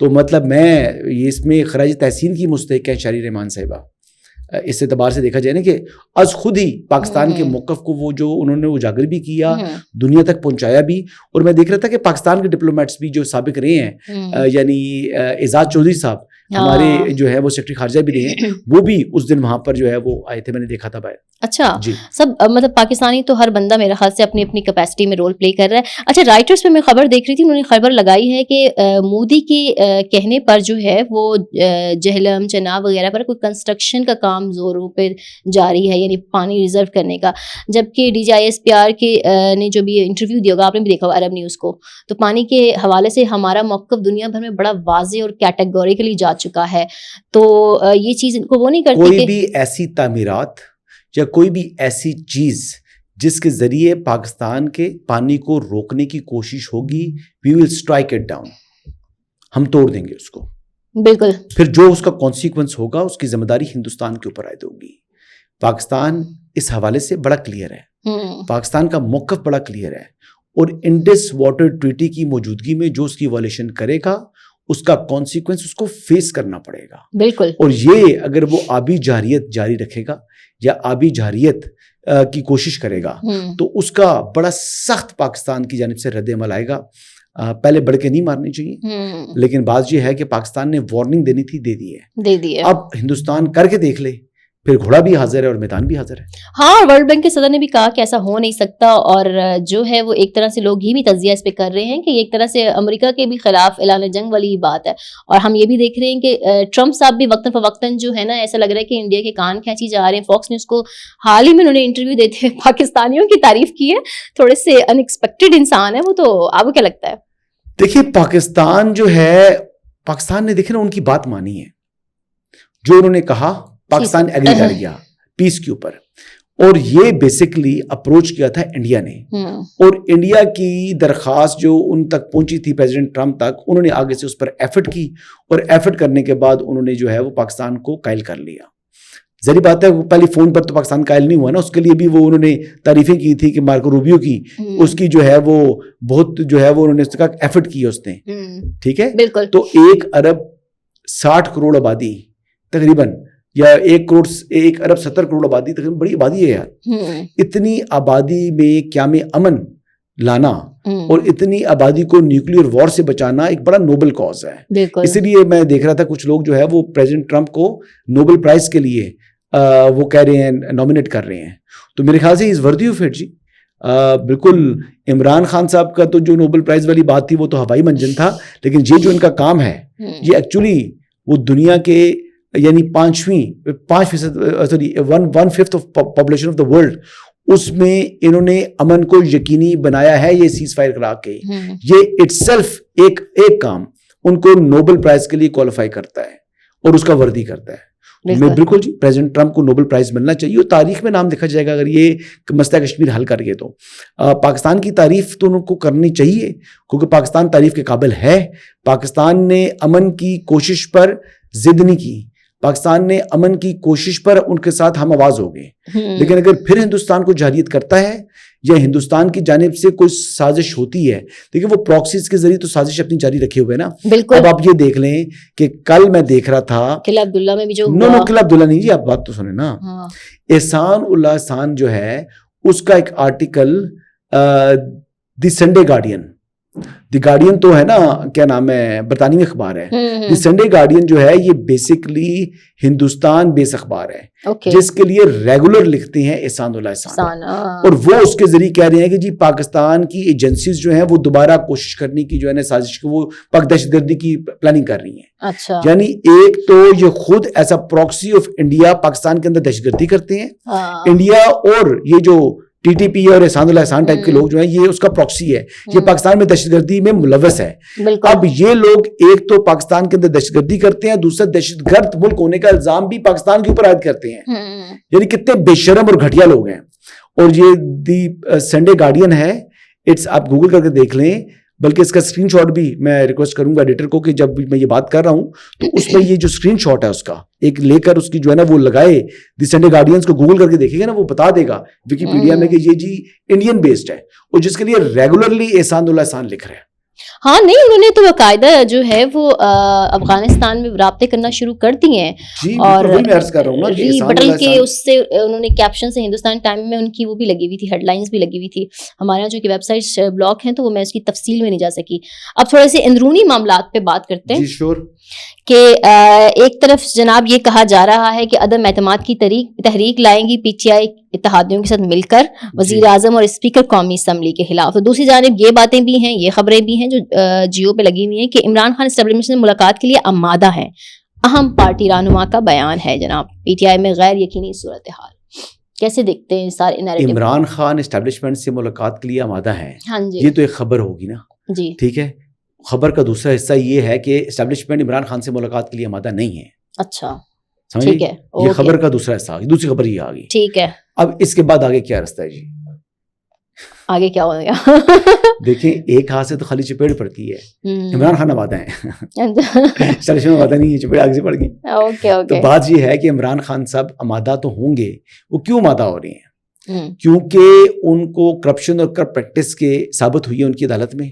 تو مطلب میں اس میں خراج تحسین کی مستحق ہیں شاعری رحمان صاحبہ. اس اعتبار سے دیکھا جائے نا کہ از خود ہی پاکستان کے موقف کو وہ جو انہوں نے اجاگر بھی کیا, دنیا تک پہنچایا بھی. اور میں دیکھ رہا تھا کہ پاکستان کے ڈپلومیٹس بھی جو سابق رہے ہیں, یعنی اعزاز چودھری صاحب ہمارے جو ہے وہ سیکرٹری خارجہ بھی رہے ہیں, وہ بھی اس دن وہاں پر جو ہے وہ آئے تھے, میں نے دیکھا تھا باہر. اچھا جی سب مطلب پاکستانی تو ہر بندہ میرے خیال سے اپنی اپنی کیپیسٹی میں رول پلے کر رہا ہے. اچھا رائٹرز پہ میں خبر دیکھ رہی تھی, انہوں نے خبر لگائی ہے کہ مودی کے کہنے پر جو ہے وہ جہلم چناب وغیرہ پر کوئی کنسٹرکشن کا کام زوروں پہ جاری ہے, یعنی پانی ریزرو کرنے کا, جبکہ D G I S P R کے نے جو بھی انٹرویو دیا ہوگا, آپ نے بھی دیکھا ہوگا عرب نیوز کو, تو پانی کے حوالے سے ہمارا موقف دنیا بھر میں بڑا واضح اور کیٹیگوریکلی جا چکا ہے. تو یہ چیز ان کو وہ نہیں کرتی کوئی بھی ایسی تعمیرات یا کوئی بھی ایسی چیز جس کے ذریعے پاکستان کے پانی کو روکنے کی کوشش ہوگی, وی ول اسٹرائک اٹ ڈاؤن, ہم توڑ دیں گے اس کو. بالکل. پھر جو اس کا کانسیکوینس ہوگا اس کی ذمہ داری ہندوستان کے اوپر عائد ہوگی. پاکستان اس حوالے سے بڑا کلیئر ہے, پاکستان کا موقف بڑا کلیئر ہے, اور انڈس واٹر ٹریٹی کی موجودگی میں جو اس کی وائلیشن کرے گا اس کا کانسیکوینس اس کو فیس کرنا پڑے گا. بالکل. اور یہ اگر وہ آبی جارحیت جاری رکھے گا یا آبی جارحیت کی کوشش کرے گا تو اس کا بڑا سخت پاکستان کی جانب سے رد عمل آئے گا. پہلے بڑھ کے نہیں مارنی چاہیے, لیکن بات یہ ہے کہ پاکستان نے وارننگ دینی تھی, دے دی ہے. اب ہندوستان کر کے دیکھ لے, پھر گھوڑا بھی حاضر ہے اور میدان بھی حاضر ہے. ہاں, ورلڈ بینک کے صدر نے بھی کہا کہ ایسا ہو نہیں سکتا, اور جو ہے وہ ایک طرح سے لوگ ہی بھی تجزیہ اس پہ کر رہے ہیں کہ ایک طرح سے امریکہ کے بھی خلاف اعلان جنگ والی بات ہے. اور ہم یہ بھی دیکھ رہے ہیں کہ ٹرمپ صاحب بھی وقتاً فوقتاً جو ہے نا, ایسا لگ رہا ہے کہ انڈیا کے کان کھینچی جا رہے ہیں. فاکس نیوز کو حال ہی میں انہوں نے انٹرویو دیتے ہوئے پاکستانیوں کی تعریف کی ہے, تھوڑے سے ان ایکسپیکٹڈ انسان ہے وہ. تو آپ کو کیا لگتا ہے؟ دیکھیے پاکستان جو ہے, پاکستان نے دیکھے نا ان کی بات مانی ہے, جو انہوں نے کہا پاکستان ایگری کر گیا پیس کے اوپر, اور یہ بیسکلی اپروچ کیا تھا انڈیا نے, اور انڈیا کی درخواست جو ان تک پہنچی تھی پریزیڈنٹ ٹرمپ تک, انہوں نے آگے سے اس پر ایفرٹ کی, اور ایفرٹ کرنے کے بعد انہوں نے جو ہے وہ پاکستان کو قائل کر لیا. ظاہر بات ہے پہلی فون پر تو پاکستان قائل نہیں ہوا نا, اس کے لیے بھی وہ انہوں نے تعریفیں کی تھی کہ مارکو روبیو کی, اس کی جو ہے وہ بہت جو ہے وہ انہوں نے اس کا ایفرٹ کی اس نے, ٹھیک ہے. تو 1 ارب 60 کروڑ آبادی تقریباً, یا 1 ارب 70 کروڑ آبادی, تقریباً بڑی آبادی ہے یار. اتنی آبادی میں قیام امن لانا اور اتنی آبادی کو نیوکلیئر وار سے بچانا ایک بڑا نوبل کاز ہے. اسی لیے میں دیکھ رہا تھا کچھ لوگ جو ہے وہ پریزیڈنٹ ٹرمپ کو نوبل پرائز کے لیے وہ کہہ رہے ہیں, نامینیٹ کر رہے ہیں. تو میرے خیال سے از ورتھی آف اٹ جی. بالکل عمران خان صاحب کا تو جو نوبل پرائز والی بات تھی وہ تو ہوائی منجن تھا, لیکن یہ جو ان کا کام ہے یہ ایکچولی وہ دنیا کے یعنی 5% sorry 1/5 of population of the world, اس میں انہوں نے امن کو یقینی بنایا ہے یہ سیز فائر کرا کے. یہ اٹ سیلف ایک کام ان کو نوبل پرائز کے لیے کوالیفائی کرتا ہے اور اس کا وردی کرتا ہے. میں بالکل جی پریزیڈنٹ ٹرمپ کو نوبل پرائز ملنا چاہیے, اور تاریخ میں نام لکھا جائے گا اگر یہ مسئلہ کشمیر حل کر گئے تو. پاکستان کی تعریف تو ان کو کرنی چاہیے کیونکہ پاکستان تعریف کے قابل ہے. پاکستان نے امن کی کوشش پر ضد نہیں کی, پاکستان نے امن کی کوشش پر ان کے ساتھ ہم آواز ہو گئے. لیکن اگر پھر ہندوستان کو جارحیت کرتا ہے یا ہندوستان کی جانب سے کوئی سازش ہوتی ہے, دیکھیں وہ پراکسیز کے ذریعے تو سازش اپنی جاری رکھے ہوئے نا. اب آپ یہ دیکھ لیں کہ کل میں دیکھ رہا تھا قلعہ عبداللہ میں بھی جو قلعہ عبداللہ نہیں جی, آپ بات تو سنیں نا. احسان اللہ احسان جو ہے اس کا ایک آرٹیکل دی سنڈے گارڈین, دی گارڈین تو ہے نا, کیا نام ہے, برطانوی اخبار ہے. دی سنڈے گارڈین جو ہے یہ بیسکلی ہندوستان بیس اخبار ہے جس کے لیے ریگولر لکھتے ہیں احسان اللہ احسان, اور وہ اس کے ذریعے کہہ رہے ہیں کہ جی پاکستان کی ایجنسیز جو ہیں وہ دوبارہ کوشش کرنے کی جو ہے نا سازش کی, وہ پاک دہشت گردی کی پلاننگ کر رہی ہیں. یعنی ایک تو یہ خود ایسا پراکسی آف انڈیا پاکستان کے اندر دہشت گردی کرتے ہیں, انڈیا اور یہ جو ٹی ٹی پی اور احسان اللہ احسان ٹائپ کے لوگ جو ہیں یہ اس کا پراکسی ہے, یہ پاکستان میں دہشت گردی میں ملوث ہے. اب یہ لوگ ایک تو پاکستان کے اندر دہشت گردی کرتے ہیں, دوسرا دہشت گرد ملک ہونے کا الزام بھی پاکستان کے اوپر عائد کرتے ہیں. یعنی کتنے بے شرم اور گھٹیا لوگ ہیں. اور یہ دی سنڈے گارڈین ہے, آپ گوگل کر کے دیکھ لیں, بلکہ اس کا اسکرین شاٹ بھی میں ریکویسٹ کروں گا ایڈیٹر کو کہ جب میں یہ بات کر رہا ہوں تو اس میں یہ جو اسکرین شاٹ ہے اس کا ایک لے کر اس کی جو ہے نا وہ لگائے, دی سنڈے گارڈینز کو گوگل کر کے دیکھے گا نا, وہ بتا دے گا ویکیپیڈیا میں کہ یہ جی انڈین بیسڈ ہے, اور جس کے لیے ریگولرلی احسان اللہ احسان لکھ رہے ہیں. ہاں نہیں, انہوں نے تو باقاعدہ جو ہے وہ افغانستان میں رابطے کرنا شروع کر دیے ہیں, اور ری بٹل کے اس سے انہوں نے کیپشن سے ہندوستان ٹائم میں ان کی وہ بھی لگی ہوئی تھی, ہیڈ لائنز بھی لگی ہوئی تھی. ہمارے یہاں جو کہ ویب سائٹس بلاک ہیں تو وہ میں اس کی تفصیل میں نہیں جا سکی. اب تھوڑے سے اندرونی معاملات پہ بات کرتے ہیں کہ ایک طرف جناب یہ کہا جا رہا ہے کہ عدم اعتماد کی تحریک لائیں گی پی ٹی آئی اتحادیوں کے ساتھ مل کر وزیر اعظم اور اسپیکر قومی اسمبلی کے خلاف. تو دوسری جانب یہ باتیں بھی ہیں, یہ خبریں بھی ہیں جو جیو پہ لگی ہوئی ہیں کہ عمران خان اسٹیبلشمنٹ سے ملاقات کے لیے آمادہ ہیں. اہم پارٹی رہنما کا بیان ہے جناب. پی ٹی آئی میں غیر یقینی صورتحال, کیسے دیکھتے ہیں سارے نیریٹو؟ عمران خان اسٹیبلشمنٹ سے ملاقات کے لیے آمادہ ہیں, ہاں جی, یہ تو ایک خبر ہوگی نا جی ٹھیک ہے. خبر کا دوسرا حصہ یہ ہے کہ اسٹیبلشمنٹ عمران خان سے ملاقات کے لیے آمادہ نہیں ہے. اچھا ٹھیک ہے, یہ خبر کا دوسرا حصہ, دوسری خبر یہ آ گئی. ٹھیک ہے, اب اس کے بعد آگے کیا رستہ ہے جی؟ آگے کیا ہوگا؟ دیکھیں ایک ہاتھ سے تو خالی چپیٹ پڑتی ہے. عمران خان آمادہ ہیں, اسٹیبلشمنٹ آمادہ نہیں ہے, چپیٹ آگے سے پڑ گئی. تو بات یہ ہے کہ عمران خان صاحب آمادہ تو ہوں گے, وہ کیوں آمادہ ہو رہے ہیں؟ کیونکہ ان کو کرپشن اور کرپٹ پریکٹس کے ثابت ہوئی ہے ان کی عدالت میں,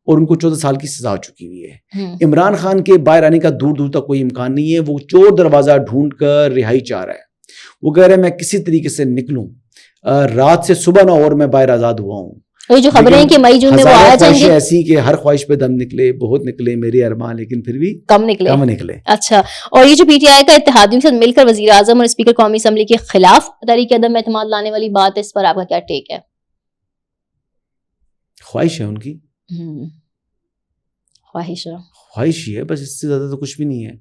اور ان کو 14 سال کی سزا ہو چکی ہوئی ہے. عمران خان کے باہر آنے کا دور دور تک کوئی امکان نہیں ہے. وہ چور دروازہ ڈھونڈ کر رہائی چاہ رہا ہے. وہ کہہ رہے ہیں میں کسی طریقے سے نکلوں, رات سے صبح نہ اور میں باہر آزاد ہوا ہوں. جو خبریں ہیں کہ مئی جون میں وہ آیا جائیں گے, ایسی کہ ہر خواہش پہ دم نکلے, بہت نکلے میرے ارمان, لیکن پھر بھی کم نکلے. اچھا, اور یہ جو پی ٹی آئی کا اتحادیوں کے ساتھ مل کر وزیر اعظم اور اسپیکر قومی اسمبلی کے خلاف تحریک عدم اعتماد لانے والی بات ہے, اس پر آپ کا کیا ٹیک ہے؟ خواہش ہے ان کی, خواہش ہی ہے بس, اس سے زیادہ تو کچھ بھی نہیں ہے.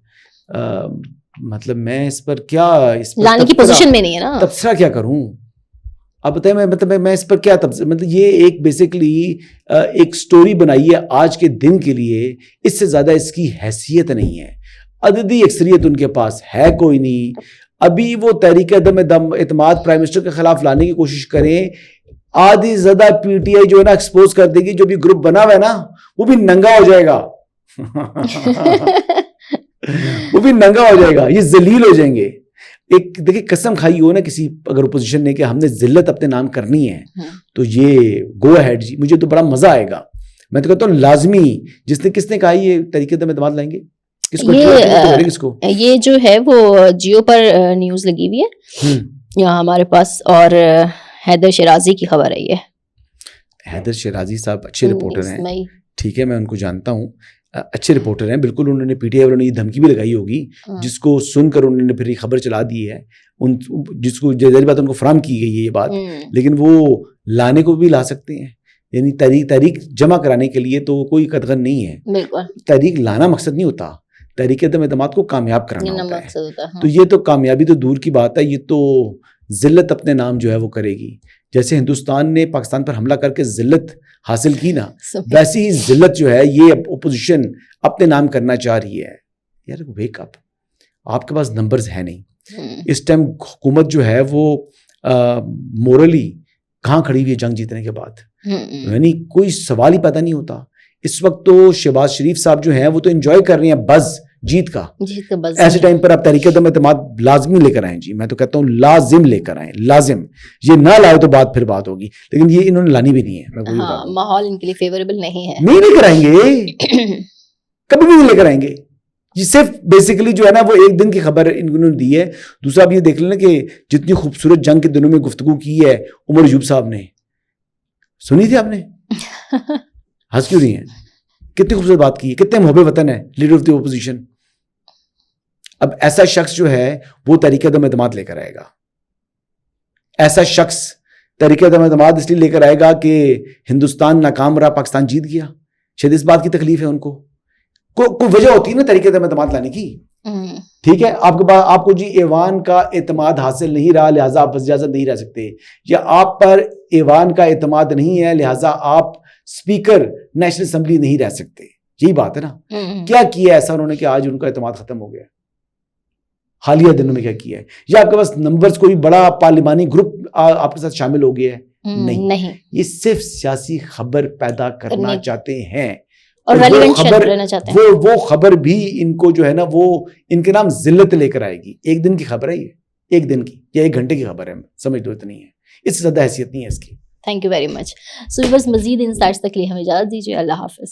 مطلب میں اس پر کیا لانے کی پوزیشن میں نہیں ہے نا, تبصرہ کیا کروں؟ اب بتائیں میں اس پر کیا مطلب یہ ایک بیسکلی ایک سٹوری بنائی ہے آج کے دن کے لیے, اس سے زیادہ اس کی حیثیت نہیں ہے. عددی اکثریت ان کے پاس ہے کوئی نہیں. ابھی وہ تحریک عدم اعتماد پرائم منسٹر کے خلاف لانے کی کوشش کریں, آدھی زیادہ پی ٹی آئی جو ہے نا ایکسپوز کر دے گی. جو بھی گروپ بنا ہوا ہے نا وہ بھی ننگا ہو جائے گا, وہ بھی ننگا ہو جائے گا, یہ ذلیل ہو جائیں گے. ایک دیکھیں قسم کھائی ہو نا کسی اگر اپوزیشن نے کہ ہم نے ذلت اپنے نام کرنی ہے, تو یہ گو ہیڈ جی, مجھے تو بڑا مزہ آئے گا. میں تو کہتا ہوں لازمی, کس نے کہا یہ طریقے سے اعتماد لائیں گے, کس کو یہ جو ہے وہ جیو پر نیوز لگی ہوئی ہے یہاں ہمارے پاس, اور حیدر شیرازی کی خبر ہے. یہ حیدر شیرازی صاحب اچھے رپورٹر ہیں, ٹھیک ہے, میں ان کو جانتا ہوں, اچھے رپورٹر ہیں بالکل. انہوں نے پی ٹی آئی والوں نے یہ دھمکی بھی لگائی ہوگی, جس کو سن کر انہوں نے پھر یہ خبر چلا دی ہے, جس کو ظاہر بات ان کو فراہم کی گئی ہے یہ بات, لیکن وہ لانے کو بھی لا سکتے ہیں. یعنی تحریک جمع کرانے کے لیے تو کوئی قدغن نہیں ہے, تحریک لانا مقصد نہیں ہوتا, تحریک عدم اعتماد کو کامیاب کرانا ہوتا ہے. تو یہ تو کامیابی تو دور کی بات ہے, یہ تو ذلت اپنے نام جو ہے وہ کرے گی. جیسے ہندوستان نے پاکستان پر حملہ کر کے ذلت حاصل کی نا, ویسی ہی ذلت جو ہے یہ اپوزیشن اپنے نام کرنا چاہ رہی ہے. یار ویک اپ, آپ کے پاس نمبرز ہے نہیں. اس ٹائم حکومت جو ہے وہ مورلی کہاں کھڑی ہوئی ہے جنگ جیتنے کے بعد, یعنی کوئی سوال ہی پیدا نہیں ہوتا. اس وقت تو شہباز شریف صاحب جو ہیں وہ تو انجوائے کر رہے ہیں بز جیت کا. ایسے ٹائم پر آپ تحریک عدم اعتماد لازمی لے کر آئیں جی, میں تو کہتا ہوں لازم لے کر آئیں, لازم. یہ نہ لائے تو بات پھر بات ہوگی, لیکن یہ انہوں نے لانی بھی نہیں ہے. ماحول ان کے لیے فیوریبل نہیں ہے, نہیں لے کر آئیں گے, کبھی بھی نہیں لے کر آئیں گے. یہ صرف بیسیکلی جو ہے نا وہ ایک دن کی خبر انہوں نے دی ہے. دوسرا آپ یہ دیکھ لینا کہ جتنی خوبصورت جنگ کے دنوں میں گفتگو کی ہے عمر ایوب صاحب نے, سنی تھی آپ نے؟ ہنس کیوں رہی ہیں؟ کتنی خوبصورت بات کی ہے, کتنے محب وطن ہے لیڈر آف دی اپوزیشن. اب ایسا شخص جو ہے وہ تحریک عدم اعتماد لے کر آئے گا. ایسا شخص تحریک عدم اعتماد اس لیے لے کر آئے گا کہ ہندوستان ناکام رہا, پاکستان جیت گیا. شاید اس بات کی تکلیف ہے ان کو. کوئی وجہ ہوتی ہے نا تحریک عدم اعتماد لانے کی, ٹھیک ہے. آپ کو جی ایوان کا اعتماد حاصل نہیں رہا لہٰذا آپ وزیر اعظم نہیں رہ سکتے, یا آپ پر ایوان کا اعتماد نہیں ہے لہٰذا آپ اسپیکر نیشنل اسمبلی نہیں رہ سکتے. یہی بات ہے نا. کیا کیا ایسا انہوں نے کہ آج ان کا اعتماد ختم ہو گیا؟ حالیہ دنوں میں کیا کیا ہے؟ یا آپ کے پاس نمبرز کوئی بڑا پارلیمانی گروپ آپ کے ساتھ شامل ہو گیا ہے؟ نہیں, یہ صرف سیاسی خبر پیدا کرنا چاہتے ہیں, اور وہ خبر بھی ان کو جو ہے نا وہ ان کے نام ذلت لے کر آئے گی. ایک دن کی خبر ہے یہ, ایک دن کی یا ایک گھنٹے کی خبر ہے, سمجھ دو اتنی ہے, اس سے زیادہ حیثیت نہیں ہے اس کی. Thank you very much. So بس مزید انسائٹس تک لیے ہمیں اجازت دیجیے. اللہ حافظ.